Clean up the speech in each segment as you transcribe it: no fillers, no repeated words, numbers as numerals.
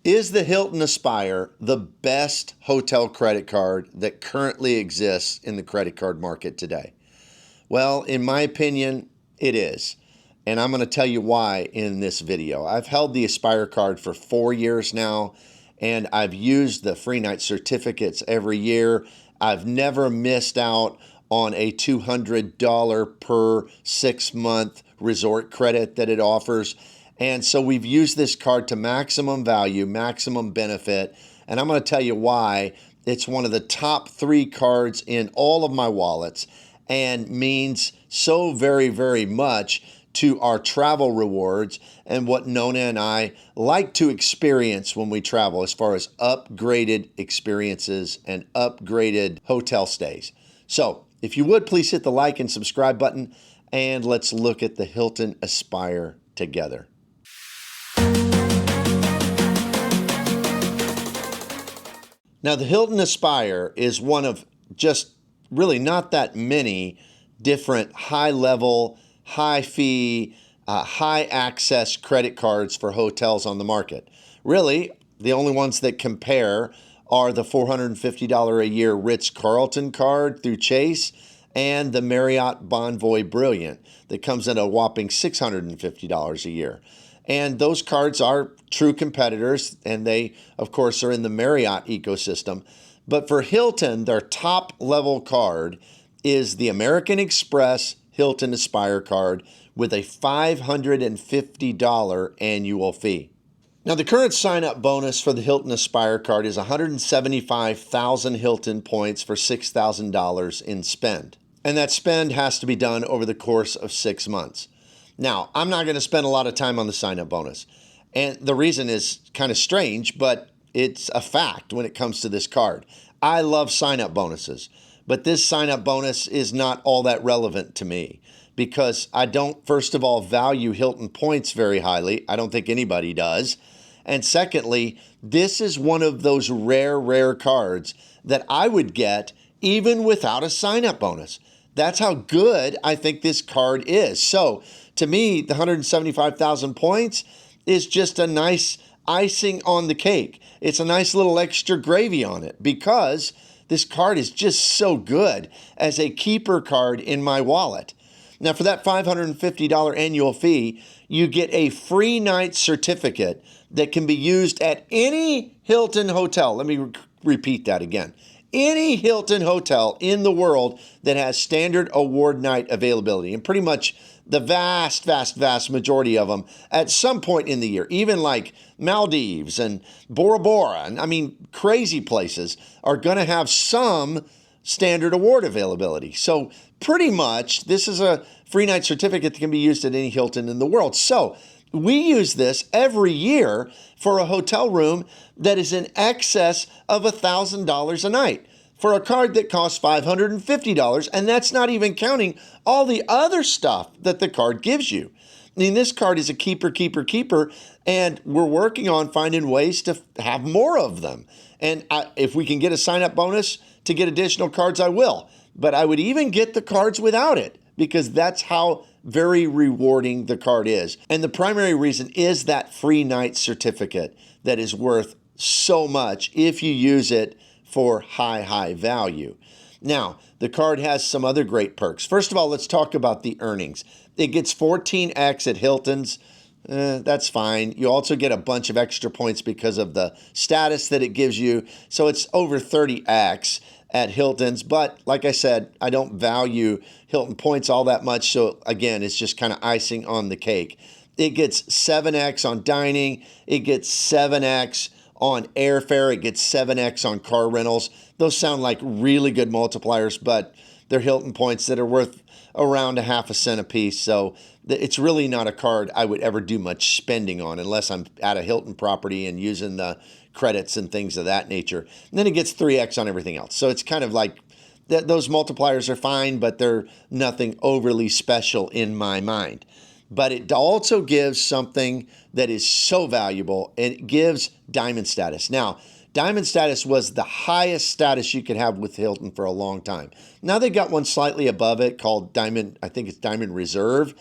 Is the Hilton Aspire the best hotel credit card that currently exists in the credit card market today? Well, in my opinion, it is. And I'm going to tell you why in this video. I've held the Aspire card for 4 years now, and I've used the free night certificates every year. I've never missed out on a $200 per 6-month resort credit that it offers. And so we've used this card to maximum value, maximum benefit. And I'm going to tell you why it's one of the top 3 cards in all of my wallets and means so very, very much to our travel rewards and what Nona and I like to experience when we travel as far as upgraded experiences and upgraded hotel stays. So if you would, please hit the like and subscribe button, and let's look at the Hilton Aspire together. Now, the Hilton Aspire is one of just really not that many different high-level, high-fee, high-access credit cards for hotels on the market. Really, the only ones that compare are the $450 a year Ritz-Carlton card through Chase and the Marriott Bonvoy Brilliant that comes at a whopping $650 a year. And those cards are true competitors, and they, of course, are in the Marriott ecosystem. But for Hilton, their top level card is the American Express Hilton Aspire card with a $550 annual fee. Now, the current sign-up bonus for the Hilton Aspire card is 175,000 Hilton points for $6,000 in spend. And that spend has to be done over the course of 6 months. Now, I'm not going to spend a lot of time on the sign-up bonus. And the reason is kind of strange, but it's a fact when it comes to this card. I love sign-up bonuses, but this sign-up bonus is not all that relevant to me because I don't, first of all, value Hilton points very highly. I don't think anybody does. And secondly, this is one of those rare cards that I would get even without a sign-up bonus. That's how good I think this card is. So to me, the 175,000 points is just a nice icing on the cake. It's a nice little extra gravy on it because this card is just so good as a keeper card in my wallet. Now, for that $550 annual fee, you get a free night certificate that can be used at any Hilton hotel. Let me repeat that again. Any Hilton hotel in the world that has standard award night availability, and pretty much the vast majority of them at some point in the year, even like Maldives and Bora Bora, and I mean, crazy places are going to have some standard award availability. So pretty much this is a free night certificate that can be used at any Hilton in the world. So we use this every year for a hotel room that is in excess of $1,000 a night for a card that costs $550, and that's not even counting all the other stuff that the card gives you. I mean, this card is a keeper, and we're working on finding ways to have more of them. And if we can get a sign-up bonus to get additional cards, I will. But I would even get the cards without it because that's how very rewarding the card is. And the primary reason is that free night certificate that is worth so much if you use it for high value. Now, the card has some other great perks. First of all, let's talk about the earnings. It gets 14x at Hilton's. That's fine. You also get a bunch of extra points because of the status that it gives you. So it's over 30x at Hilton's. But like I said, I don't value Hilton points all that much. So again, it's just kind of icing on the cake. It gets 7x on dining. It gets 7x on airfare. It gets 7x on car rentals. Those sound like really good multipliers, but they're Hilton points that are worth around 1/2 cent a piece. So it's really not a card I would ever do much spending on unless I'm at a Hilton property and using the credits and things of that nature. And then it gets 3x on everything else. So it's kind of like those multipliers are fine, but they're nothing overly special in my mind. But it also gives something that is so valuable, and it gives Diamond Status. Now, Diamond Status was the highest status you could have with Hilton for a long time. Now they got one slightly above it called Diamond, I think it's Diamond Reserve.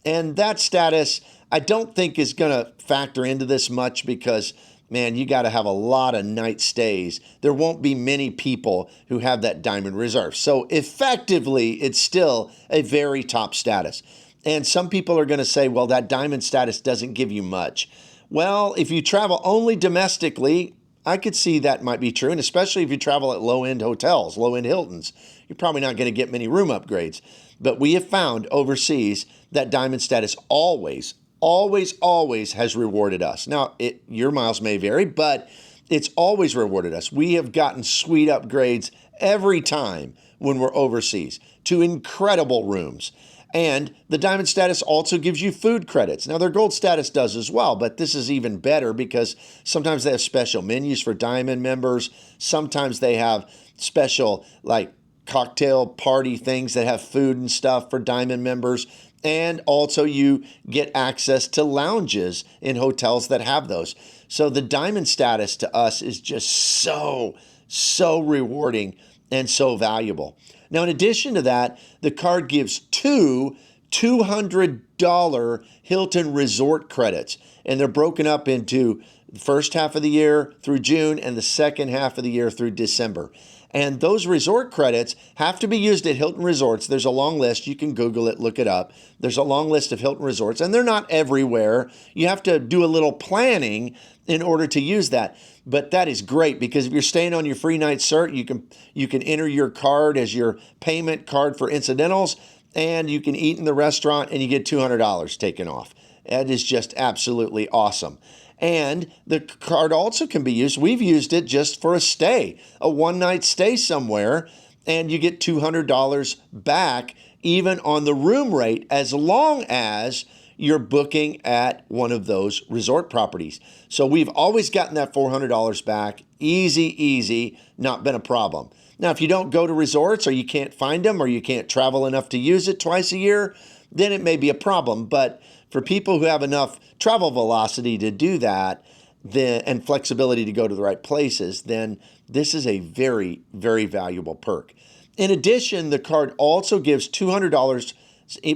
And that status, I don't think is going to factor into this much because man, you got to have a lot of night stays. There won't be many people who have that Diamond Reserve. So effectively, it's still a very top status. And some people are going to say, well, that Diamond status doesn't give you much. Well, if you travel only domestically, I could see that might be true. And especially if you travel at low-end hotels, low-end Hiltons, you're probably not going to get many room upgrades. But we have found overseas that Diamond status always has rewarded us. Now, your miles may vary, but it's always rewarded us. We have gotten sweet upgrades every time when we're overseas to incredible rooms. And the Diamond status also gives you food credits. Now, their Gold status does as well, but this is even better because sometimes they have special menus for Diamond members. Sometimes they have special, like, cocktail party things that have food and stuff for Diamond members. And also you get access to lounges in hotels that have those. So the Diamond status to us is just so rewarding and so valuable. Now, in addition to that, the card gives two $200 Hilton Resort credits, and they're broken up into the first half of the year through June and the second half of the year through December. And those resort credits have to be used at Hilton Resorts. There's a long list. You can Google it, look it up. There's a long list of Hilton Resorts, and they're not everywhere. You have to do a little planning in order to use that. But that is great because if you're staying on your free night cert, you can enter your card as your payment card for incidentals, and you can eat in the restaurant and you get $200 taken off. That is just absolutely awesome. And the card also can be used. We've used it just for a stay, a one-night stay somewhere, and you get $200 back even on the room rate as long as you're booking at one of those resort properties. So we've always gotten that $400 back. Easy, not been a problem. Now, if you don't go to resorts or you can't find them or you can't travel enough to use it twice a year, then it may be a problem. But for people who have enough travel velocity to do that and flexibility to go to the right places, then this is a very, very valuable perk. In addition, the card also gives $200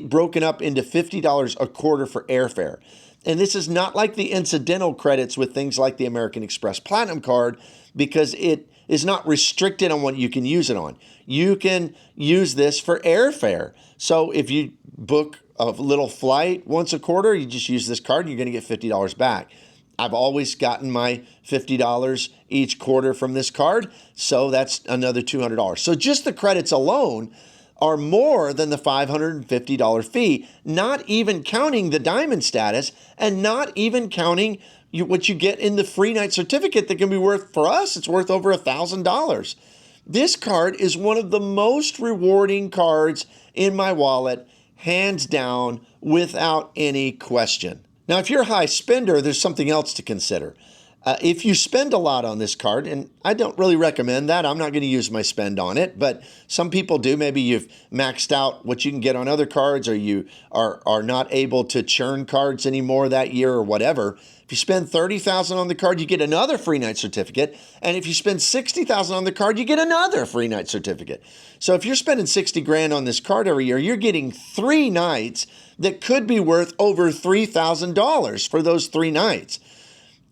broken up into $50 a quarter for airfare. And this is not like the incidental credits with things like the American Express Platinum card because it is not restricted on what you can use it on. You can use this for airfare. So if you book a little flight once a quarter, you just use this card, you're going to get $50 back. I've always gotten my $50 each quarter from this card, so that's another $200. So just the credits alone are more than the $550 fee, not even counting the Diamond status and not even counting what you get in the free night certificate that can be worth, for us, it's worth over $1,000. This card is one of the most rewarding cards in my wallet, hands down, without any question. Now, if you're a high spender, there's something else to consider. If you spend a lot on this card, and I don't really recommend that, I'm not going to use my spend on it, but some people do. Maybe you've maxed out what you can get on other cards, or you are not able to churn cards anymore that year or whatever. If you spend $30,000 on the card, you get another free night certificate. And if you spend $60,000 on the card, you get another free night certificate. So if you're spending $60,000 on this card every year, you're getting 3 nights that could be worth over $3,000 for those 3 nights.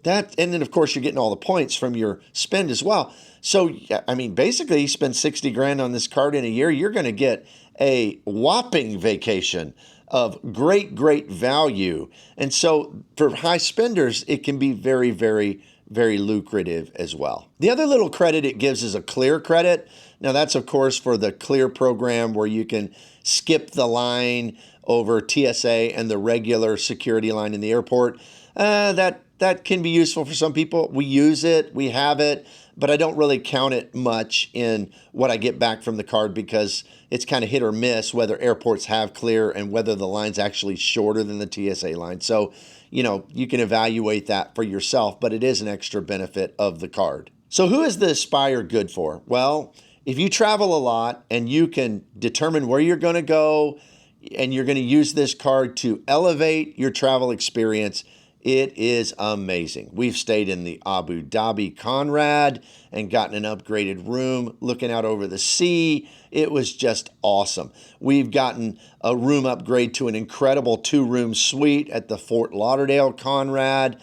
And then, of course, you're getting all the points from your spend as well. So, I mean, basically, you spend $60,000 on this card in a year, you're going to get a whopping vacation of great value. And so for high spenders, it can be very, very, very lucrative as well. The other little credit it gives is a Clear credit. Now, that's, of course, for the Clear program where you can skip the line over TSA and the regular security line in the airport. That can be useful for some people. We use it, we have it, but I don't really count it much in what I get back from the card because it's kind of hit or miss whether airports have Clear and whether the line's actually shorter than the TSA line. So, you can evaluate that for yourself, but it is an extra benefit of the card. So who is the Aspire good for? Well, if you travel a lot and you can determine where you're going to go and you're going to use this card to elevate your travel experience, it is amazing. We've stayed in the Abu Dhabi Conrad and gotten an upgraded room looking out over the sea. It was just awesome. We've gotten a room upgrade to an incredible 2-room suite at the Fort Lauderdale Conrad.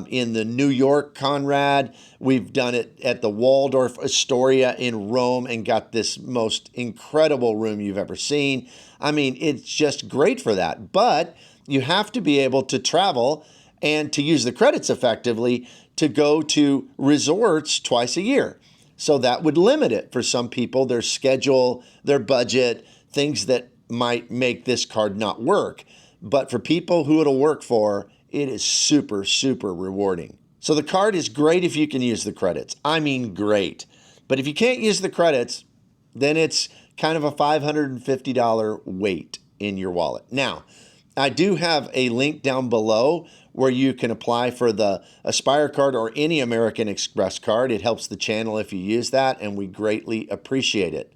in the New York Conrad. We've done it at the Waldorf Astoria in Rome and got this most incredible room you've ever seen. I mean, it's just great for that. But you have to be able to travel and to use the credits effectively to go to resorts twice a year. So that would limit it for some people, their schedule, their budget, things that might make this card not work. But for people who it'll work for, it is super, super rewarding. So the card is great if you can use the credits. I mean, great. But if you can't use the credits, then it's kind of a $550 weight in your wallet. Now, I do have a link down below where you can apply for the Aspire card or any American Express card. It helps the channel if you use that, and we greatly appreciate it.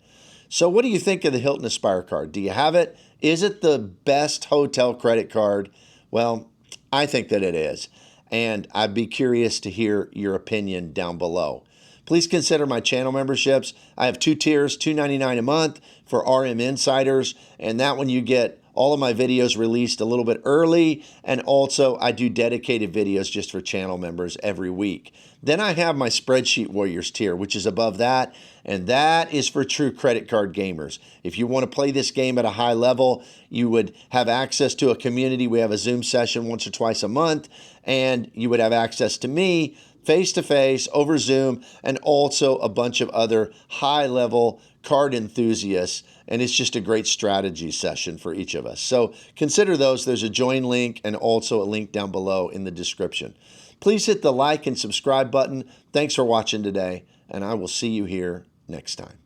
So what do you think of the Hilton Aspire card? Do you have it? Is it the best hotel credit card? Well, I think that it is, and I'd be curious to hear your opinion down below. Please consider my channel memberships. I have 2 tiers, $2.99 a month for RM Insiders, and that one you get all of my videos released a little bit early, and also I do dedicated videos just for channel members every week. Then I have my Spreadsheet Warriors tier, which is above that, and that is for true credit card gamers. If you want to play this game at a high level, you would have access to a community. We have a Zoom session once or twice a month, and you would have access to me face-to-face over Zoom, and also a bunch of other high-level card enthusiasts, and it's just a great strategy session for each of us. So consider those. There's a join link and also a link down below in the description. Please hit the like and subscribe button. Thanks for watching today, and I will see you here next time.